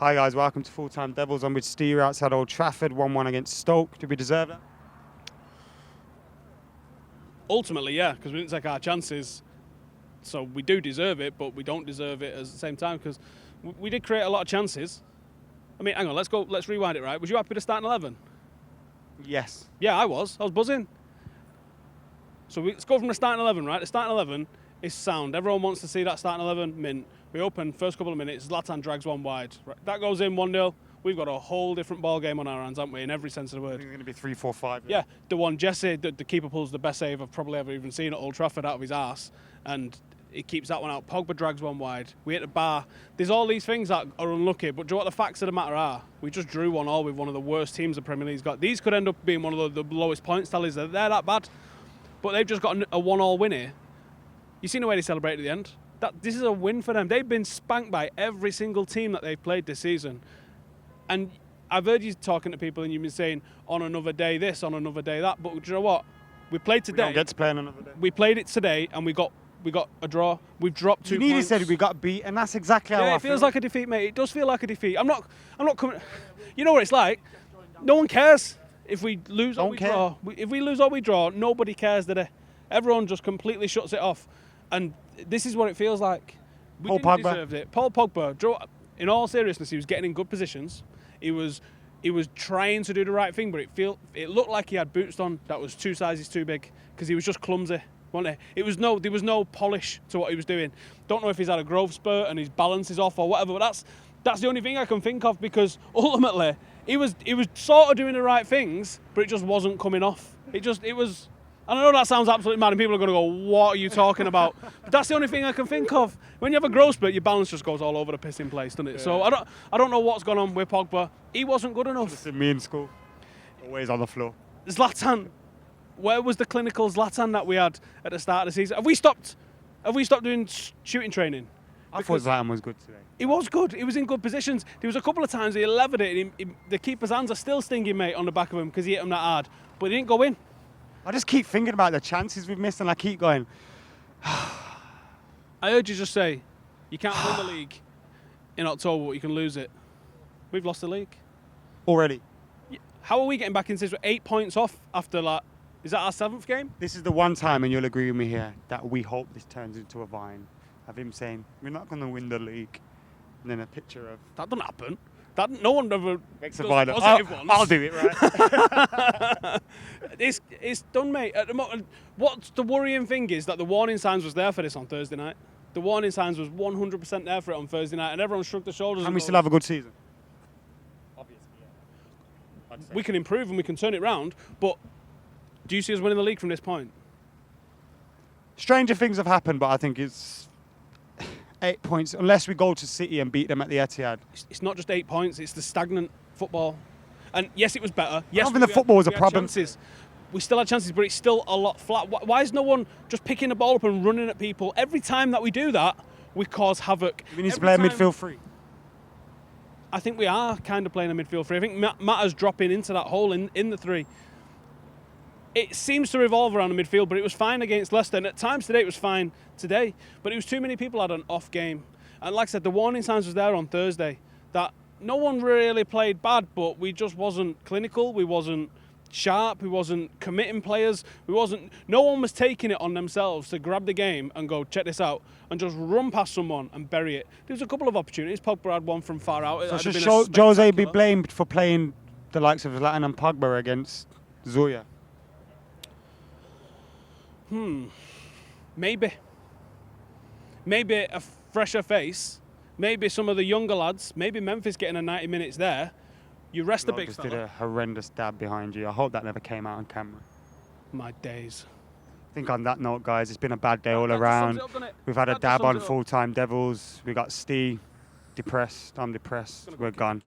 Hi guys, welcome to Full Time Devils. I'm with Steve outside Old Trafford, 1-1 against Stoke. Did we deserve that? Ultimately, yeah, because we didn't take our chances. So we do deserve it, but we don't deserve it at the same time because we did create a lot of chances. I mean, hang on, let's rewind it, right? Was you happy to start in 11? Yes. Yeah, I was buzzing. So let's go from the starting 11, right? The starting 11 is sound. Everyone wants to see that starting 11 mint. We open first couple of minutes, Zlatan drags one wide. Right, that goes in 1-0. We've got a whole different ball game on our hands, haven't we, in every sense of the word. I think it's going to be 3-4-5. Yeah, the one Jesse, the keeper pulls the best save I've probably ever even seen at Old Trafford out of his arse, and he keeps that one out. Pogba drags one wide. We hit the bar. There's all these things that are unlucky, but do you know what the facts of the matter are? We just drew 1-1 with one of the worst teams the Premier League's got. These could end up being one of the lowest points tallies. They're that bad, but they've just got a 1-1 win here. You seen the way they celebrated at the end? This is a win for them. They've been spanked by every single team that they've played this season. And I've heard you talking to people and you've been saying, on another day this, on another day that. But do you know what? We played today. We don't get to play on another day. We played it today and we got a draw. We've dropped 2 points. You nearly said we got beat, and that's exactly how I feel. Yeah, it feels like a defeat, mate. It does feel like a defeat. I'm not coming. You know what it's like? No one cares if we lose or we draw. If we lose or we draw, nobody cares, do they? Everyone just completely shuts it off. And this is what it feels like. We didn't deserve it. Paul Pogba, in all seriousness, he was getting in good positions. He was trying to do the right thing, but it looked like he had boots on that was 2 sizes too big because he was just clumsy, wasn't he? There was no polish to what he was doing. Don't know if he's had a growth spurt and his balance is off or whatever, but that's the only thing I can think of because ultimately he was sort of doing the right things, but it just wasn't coming off. It was. And I know that sounds absolutely mad and people are going to go, what are you talking about? But that's the only thing I can think of. When you have a growth spurt, your balance just goes all over the pissing place, doesn't it? Yeah. So I don't know what's going on with Pogba. He wasn't good enough. It's me in school. Always on the floor. Zlatan. Where was the clinical Zlatan that we had at the start of the season? Have we stopped doing shooting training? I thought Zlatan was good today. He was good. He was in good positions. There was a couple of times he levered it. The keeper's hands are still stinging, mate, on the back of him because he hit him that hard. But he didn't go in. I just keep thinking about the chances we've missed and I keep going. I heard you just say, you can't win the league in October, but you can lose it. We've lost the league. Already? How are we getting back into this? We're 8 points off after is that our 7th game? This is the one time, and you'll agree with me here, that we hope this turns into a vine of him saying, we're not going to win the league. And then a picture of... That doesn't happen. No one ever makes a vine. I'll do it, right? It's done, mate. At the moment, what's the worrying thing is that the warning signs was there for this on Thursday night. The warning signs was 100% there for it on Thursday night, and everyone shrugged their shoulders. And we still have a good season. Obviously, yeah. We can improve and we can turn it round, but do you see us winning the league from this point? Stranger things have happened, but I think it's 8 points, unless we go to City and beat them at the Etihad. It's not just 8 points, it's the stagnant football. And yes, it was better. Yes, I don't think the football was a problem. We still had chances, but it's still a lot flat. Why is no one just picking the ball up and running at people? Every time that we do that, we cause havoc. We need to play a midfield free. I think we are kind of playing a midfield free. I think Matta's dropping into that hole in the 3. It seems to revolve around the midfield, but it was fine against Leicester. And at times today, it was fine today. But it was too many people had an off game. And like I said, the warning signs was there on Thursday that no one really played bad, but we just wasn't clinical. We wasn't sharp. We wasn't committing players. No one was taking it on themselves to grab the game and go, check this out, and just run past someone and bury it. There was a couple of opportunities. Pogba had one from far out. So should Jose be blamed for playing the likes of Zlatan and Pogba against Zoya? Maybe a fresher face. Maybe some of the younger lads. Maybe Memphis getting a 90 minutes there. You rest the big just fella. Did a horrendous dab behind you. I hope that never came out on camera. My days. I think on that note, guys, it's been a bad day all around. We've had a dab on Full Time Devils. We got Steve depressed. I'm depressed. We're gone.